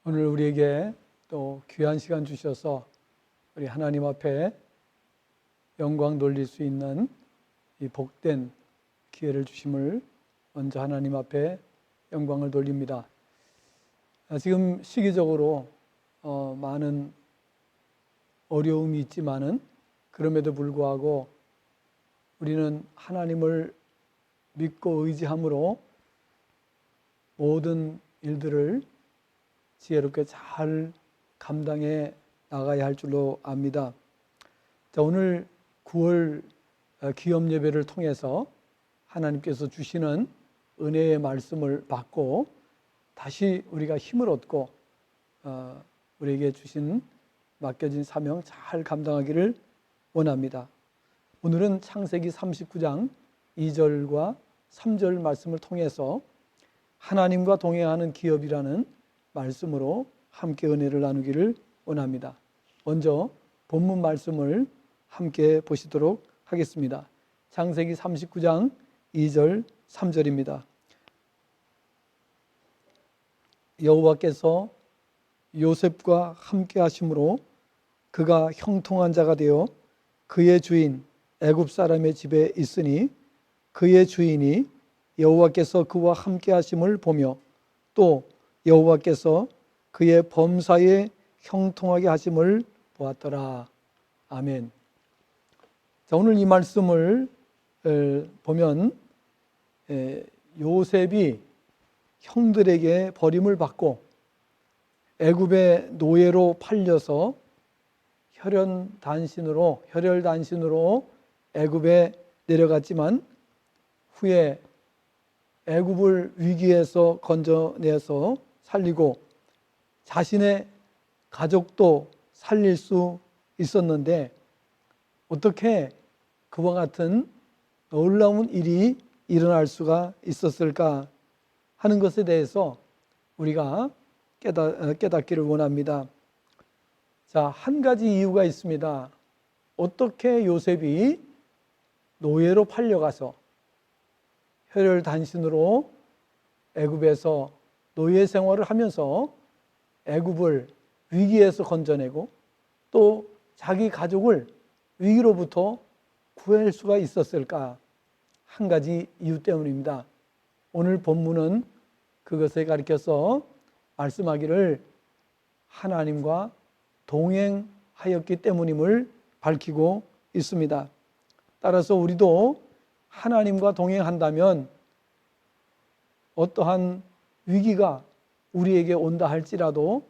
오늘 우리에게 또 귀한 시간 주셔서 우리 하나님 앞에 영광 돌릴 수 있는 이 복된 기회를 주심을 먼저 하나님 앞에 영광을 돌립니다. 지금 시기적으로 많은 어려움이 있지만은 그럼에도 불구하고 우리는 하나님을 믿고 의지함으로 모든 일들을 지혜롭게 잘 감당해 나가야 할 줄로 압니다. 자, 오늘 9월 기업 예배를 통해서 하나님께서 주시는 은혜의 말씀을 받고 다시 우리가 힘을 얻고 우리에게 주신 맡겨진 사명 잘 감당하기를 원합니다. 오늘은 창세기 39장 2절과 3절 말씀을 통해서 하나님과 동행하는 기업이라는 말씀으로 함께 은혜를 나누기를 원합니다. 먼저 본문 말씀을 함께 보시도록 하겠습니다. 창세기 39장 2절 3절입니다. 여호와께서 요셉과 함께 하심으로 그가 형통한 자가 되어 그의 주인 애굽 사람의 집에 있으니 그의 주인이 여호와께서 그와 함께 하심을 보며 또 여호와께서 그의 범사에 형통하게 하심을 보았더라. 아멘. 자, 오늘 이 말씀을 보면 요셉이 형들에게 버림을 받고 애굽의 노예로 팔려서 혈혈단신으로 애굽에 내려갔지만 후에 애굽을 위기에서 건져내서 살리고 자신의 가족도 살릴 수 있었는데 어떻게 그와 같은 놀라운 일이 일어날 수가 있었을까 하는 것에 대해서 우리가 깨닫기를 원합니다. 자, 한 가지 이유가 있습니다. 어떻게 요셉이 노예로 팔려가서 혈혈단신으로 애굽에서 노예 생활을 하면서 애굽을 위기에서 건져내고 또 자기 가족을 위기로부터 구할 수가 있었을까? 한 가지 이유 때문입니다. 오늘 본문은 그것에 가리켜서 말씀하기를 하나님과 동행하였기 때문임을 밝히고 있습니다. 따라서 우리도 하나님과 동행한다면 어떠한 위기가 우리에게 온다 할지라도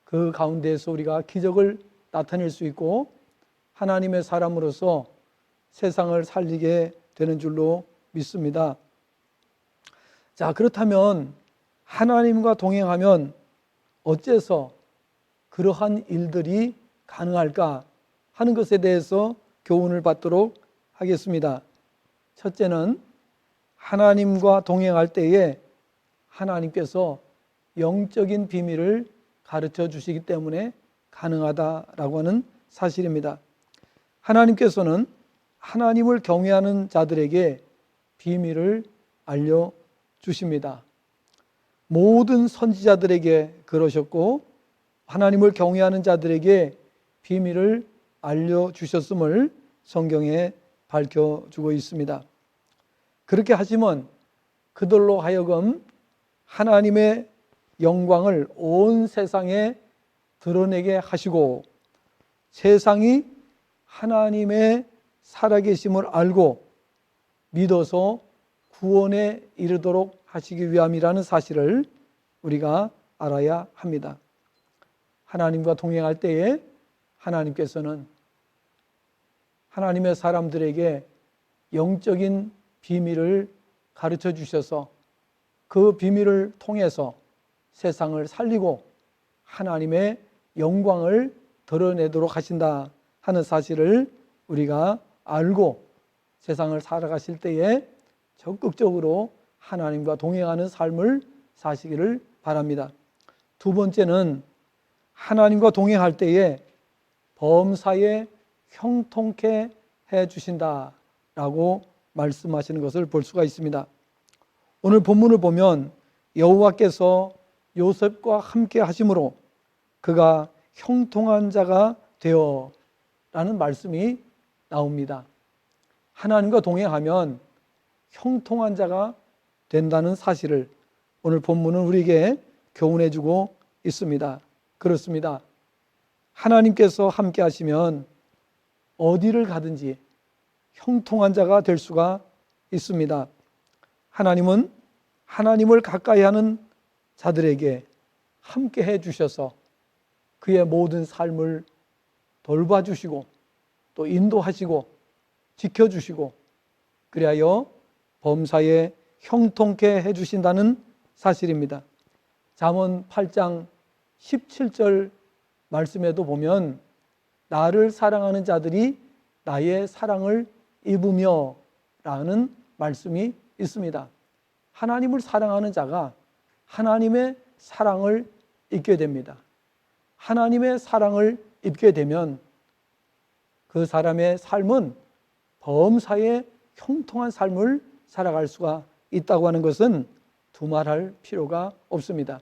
그 가운데에서 우리가 기적을 나타낼 수 있고 하나님의 사람으로서 세상을 살리게 되는 줄로 믿습니다. 자, 그렇다면 하나님과 동행하면 어째서 그러한 일들이 가능할까 하는 것에 대해서 교훈을 받도록 하겠습니다. 첫째는 하나님과 동행할 때에 하나님께서 영적인 비밀을 가르쳐 주시기 때문에 가능하다라고 하는 사실입니다. 하나님께서는 하나님을 경외하는 자들에게 비밀을 알려주십니다. 모든 선지자들에게 그러셨고 하나님을 경외하는 자들에게 비밀을 알려주셨음을 성경에 밝혀주고 있습니다. 그렇게 하시면 그들로 하여금 하나님의 영광을 온 세상에 드러내게 하시고 세상이 하나님의 살아계심을 알고 믿어서 구원에 이르도록 하시기 위함이라는 사실을 우리가 알아야 합니다. 하나님과 동행할 때에 하나님께서는 하나님의 사람들에게 영적인 비밀을 가르쳐 주셔서 그 비밀을 통해서 세상을 살리고 하나님의 영광을 드러내도록 하신다 하는 사실을 우리가 알고 세상을 살아가실 때에 적극적으로 하나님과 동행하는 삶을 사시기를 바랍니다. 두 번째는 하나님과 동행할 때에 범사에 형통케 해 주신다라고 말씀하시는 것을 볼 수가 있습니다. 오늘 본문을 보면 여호와께서 요셉과 함께 하심으로 그가 형통한 자가 되어 라는 말씀이 나옵니다. 하나님과 동행하면 형통한 자가 된다는 사실을 오늘 본문은 우리에게 교훈해 주고 있습니다. 그렇습니다. 하나님께서 함께 하시면 어디를 가든지 형통한 자가 될 수가 있습니다. 하나님은 하나님을 가까이 하는 자들에게 함께 해 주셔서 그의 모든 삶을 돌봐주시고 또 인도하시고 지켜주시고 그리하여 범사에 형통케 해주신다는 사실입니다. 잠언 8장 17절 말씀에도 보면 나를 사랑하는 자들이 나의 사랑을 입으며 라는 말씀이 있습니다. 하나님을 사랑하는 자가 하나님의 사랑을 입게 됩니다. 하나님의 사랑을 입게 되면 그 사람의 삶은 범사에 형통한 삶을 살아갈 수가 있다고 하는 것은 두말할 필요가 없습니다.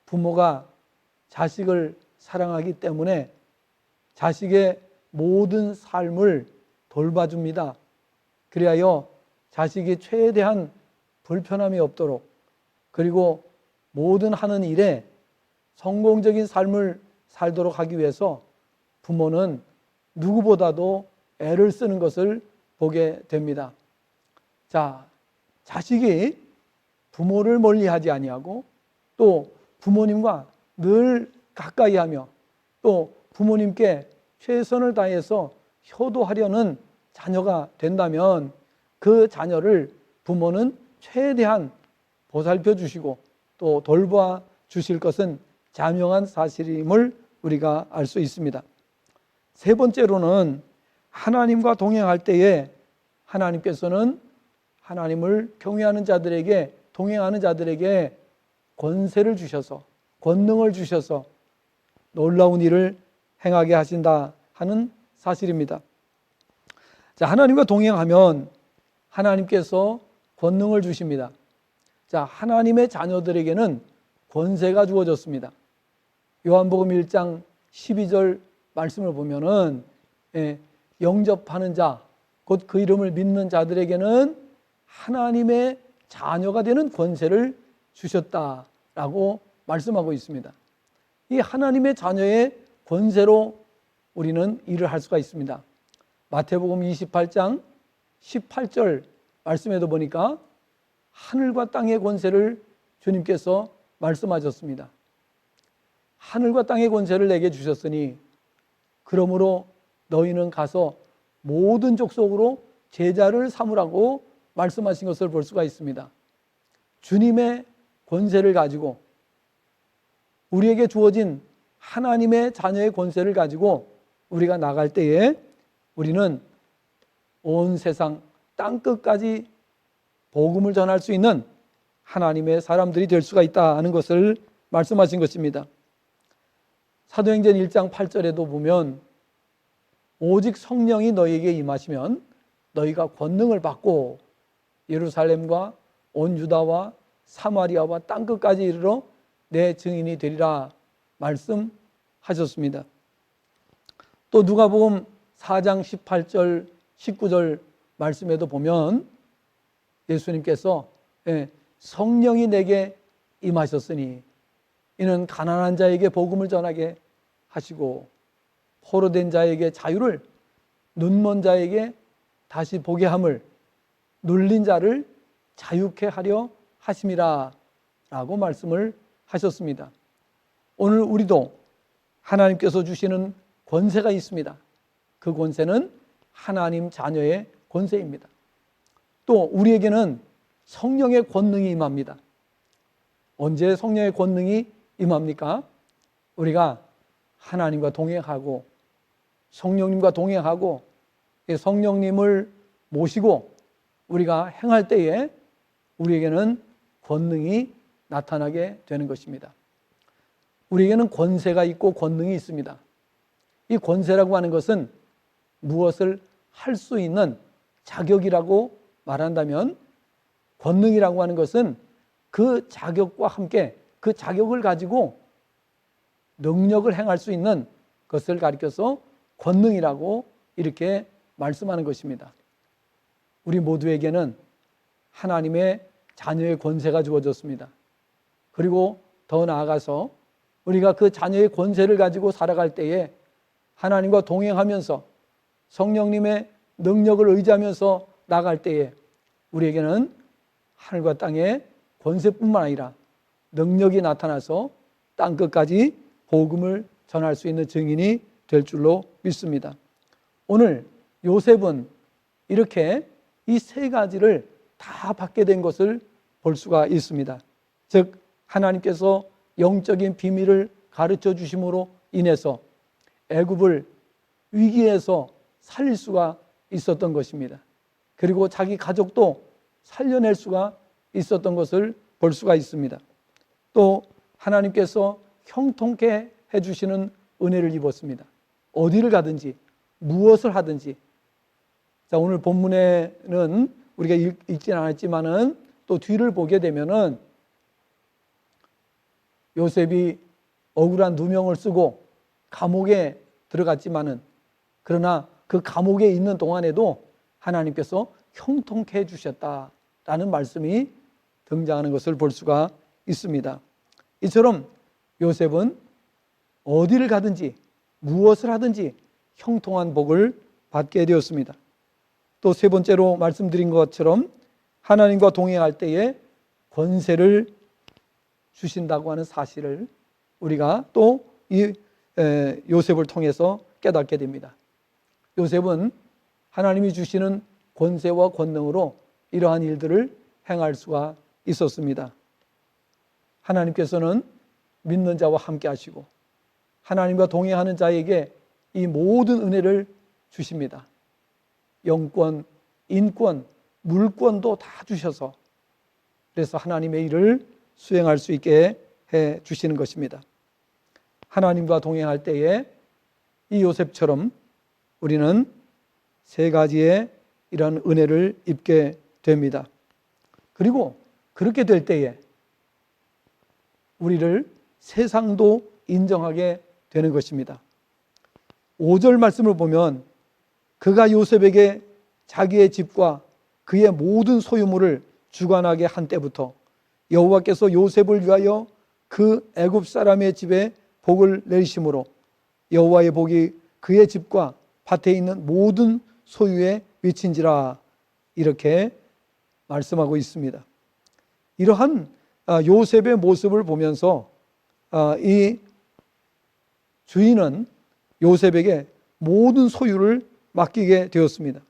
부모가 자식을 사랑하기 때문에 자식의 모든 삶을 돌봐줍니다. 그리하여 자식이 최대한 불편함이 없도록 그리고 모든 하는 일에 성공적인 삶을 살도록 하기 위해서 부모는 누구보다도 애를 쓰는 것을 보게 됩니다. 자, 자식이 부모를 멀리하지 아니하고 또 부모님과 늘 가까이 하며 또 부모님께 최선을 다해서 효도하려는 자녀가 된다면 그 자녀를 부모는 최대한 보살펴 주시고 또 돌봐 주실 것은 자명한 사실임을 우리가 알 수 있습니다. 세 번째로는 하나님과 동행할 때에 하나님께서는 하나님을 경외하는 자들에게 동행하는 자들에게 권세를 주셔서 권능을 주셔서 놀라운 일을 행하게 하신다 하는 사실입니다. 자, 하나님과 동행하면 하나님께서 권능을 주십니다. 자, 하나님의 자녀들에게는 권세가 주어졌습니다. 요한복음 1장 12절 말씀을 보면은 영접하는 자, 곧 그 이름을 믿는 자들에게는 하나님의 자녀가 되는 권세를 주셨다라고 말씀하고 있습니다. 이 하나님의 자녀의 권세로 우리는 일을 할 수가 있습니다. 마태복음 28장 18절 말씀에도 보니까 하늘과 땅의 권세를 주님께서 말씀하셨습니다. 하늘과 땅의 권세를 내게 주셨으니 그러므로 너희는 가서 모든 족속으로 제자를 삼으라고 말씀하신 것을 볼 수가 있습니다. 주님의 권세를 가지고 우리에게 주어진 하나님의 자녀의 권세를 가지고 우리가 나갈 때에 우리는 온 세상 땅끝까지 복음을 전할 수 있는 하나님의 사람들이 될 수가 있다는 것을 말씀하신 것입니다. 사도행전 1장 8절에도 보면 오직 성령이 너희에게 임하시면 너희가 권능을 받고 예루살렘과 온 유다와 사마리아와 땅끝까지 이르러 내 증인이 되리라 말씀하셨습니다. 또 누가복음 4장 18절 19절 말씀에도 보면 예수님께서 성령이 내게 임하셨으니 이는 가난한 자에게 복음을 전하게 하시고 포로된 자에게 자유를 눈먼 자에게 다시 보게 함을 눌린 자를 자유케 하려 하심이라 라고 말씀을 하셨습니다. 오늘 우리도 하나님께서 주시는 권세가 있습니다. 그 권세는 하나님 자녀의 권세입니다. 또 우리에게는 성령의 권능이 임합니다. 언제 성령의 권능이 임합니까? 우리가 하나님과 동행하고 성령님과 동행하고 성령님을 모시고 우리가 행할 때에 우리에게는 권능이 나타나게 되는 것입니다. 우리에게는 권세가 있고 권능이 있습니다. 이 권세라고 하는 것은 무엇을 할 수 있는 자격이라고 말한다면 권능이라고 하는 것은 그 자격과 함께 그 자격을 가지고 능력을 행할 수 있는 것을 가리켜서 권능이라고 이렇게 말씀하는 것입니다. 우리 모두에게는 하나님의 자녀의 권세가 주어졌습니다. 그리고 더 나아가서 우리가 그 자녀의 권세를 가지고 살아갈 때에 하나님과 동행하면서 성령님의 능력을 의지하면서 나갈 때에 우리에게는 하늘과 땅의 권세뿐만 아니라 능력이 나타나서 땅끝까지 복음을 전할 수 있는 증인이 될 줄로 믿습니다. 오늘 요셉은 이렇게 이 세 가지를 다 받게 된 것을 볼 수가 있습니다. 즉 하나님께서 영적인 비밀을 가르쳐 주심으로 인해서 애굽을 위기에서 살릴 수가 있었던 것입니다. 그리고 자기 가족도 살려낼 수가 있었던 것을 볼 수가 있습니다. 또 하나님께서 형통케 해주시는 은혜를 입었습니다. 어디를 가든지 무엇을 하든지. 자, 오늘 본문에는 우리가 읽지는 않았지만은 또 뒤를 보게 되면은 요셉이 억울한 누명을 쓰고 감옥에 들어갔지만은 그러나 그 감옥에 있는 동안에도 하나님께서 형통케 해주셨다라는 말씀이 등장하는 것을 볼 수가 있습니다. 이처럼 요셉은 어디를 가든지 무엇을 하든지 형통한 복을 받게 되었습니다. 또 세 번째로 말씀드린 것처럼 하나님과 동행할 때에 권세를 주신다고 하는 사실을 우리가 또 이 요셉을 통해서 깨닫게 됩니다. 요셉은 하나님이 주시는 권세와 권능으로 이러한 일들을 행할 수가 있었습니다. 하나님께서는 믿는 자와 함께 하시고 하나님과 동행하는 자에게 이 모든 은혜를 주십니다. 영권, 인권, 물권도 다 주셔서 그래서 하나님의 일을 수행할 수 있게 해 주시는 것입니다. 하나님과 동행할 때에 이 요셉처럼 우리는 세 가지의 이런 은혜를 입게 됩니다. 그리고 그렇게 될 때에 우리를 세상도 인정하게 되는 것입니다. 5절 말씀을 보면 그가 요셉에게 자기의 집과 그의 모든 소유물을 주관하게 한 때부터 여호와께서 요셉을 위하여 그 애굽 사람의 집에 복을 내리심으로 여호와의 복이 그의 집과 밭에 있는 모든 소유에 미친지라 이렇게 말씀하고 있습니다. 이러한 요셉의 모습을 보면서 이 주인은 요셉에게 모든 소유를 맡기게 되었습니다.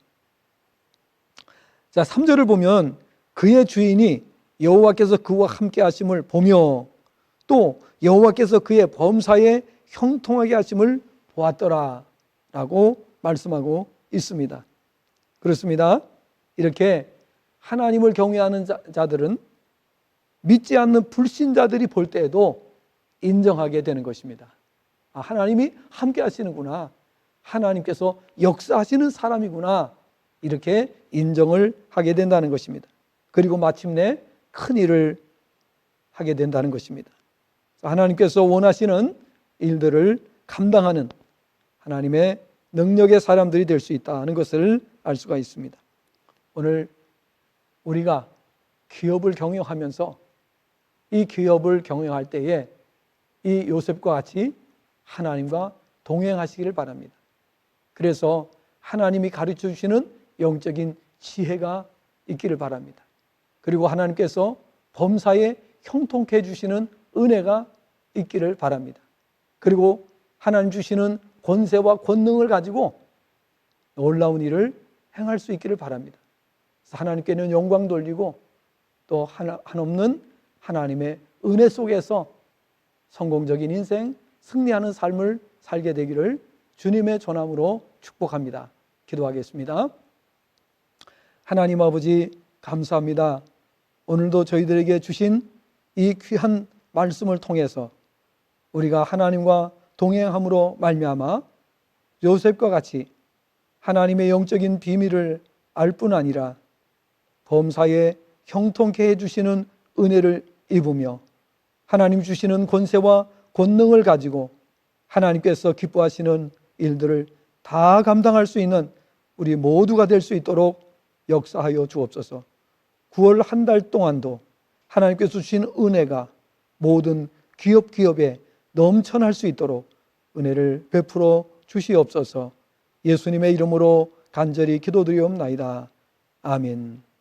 자, 3절을 보면 그의 주인이 여호와께서 그와 함께 하심을 보며 또 여호와께서 그의 범사에 형통하게 하심을 보았더라 라고 말씀하고 있습니다. 그렇습니다. 이렇게 하나님을 경외하는 자들은 믿지 않는 불신자들이 볼 때에도 인정하게 되는 것입니다. 하나님이 함께 하시는구나, 하나님께서 역사하시는 사람이구나, 이렇게 인정을 하게 된다는 것입니다. 그리고 마침내 큰 일을 하게 된다는 것입니다. 하나님께서 원하시는 일들을 감당하는 하나님의 능력의 사람들이 될 수 있다는 것을 알 수가 있습니다. 오늘 우리가 기업을 경영하면서 이 기업을 경영할 때에 이 요셉과 같이 하나님과 동행하시기를 바랍니다. 그래서 하나님이 가르쳐 주시는 영적인 지혜가 있기를 바랍니다. 그리고 하나님께서 범사에 형통케 해주시는 은혜가 있기를 바랍니다. 그리고 하나님 주시는 권세와 권능을 가지고 놀라운 일을 행할 수 있기를 바랍니다. 그래서 하나님께는 영광 돌리고 또 한없는 하나님의 은혜 속에서 성공적인 인생, 승리하는 삶을 살게 되기를 주님의 전함으로 축복합니다. 기도하겠습니다. 하나님 아버지 감사합니다. 오늘도 저희들에게 주신 이 귀한 말씀을 통해서 우리가 하나님과 동행함으로 말미암아 요셉과 같이 하나님의 영적인 비밀을 알 뿐 아니라 범사에 형통케 해주시는 은혜를 입으며 하나님 주시는 권세와 권능을 가지고 하나님께서 기뻐하시는 일들을 다 감당할 수 있는 우리 모두가 될 수 있도록 역사하여 주옵소서. 9월 한 달 동안도 하나님께서 주신 은혜가 모든 기업에 넘쳐날 수 있도록 은혜를 베풀어 주시옵소서. 예수님의 이름으로 간절히 기도드리옵나이다. 아멘.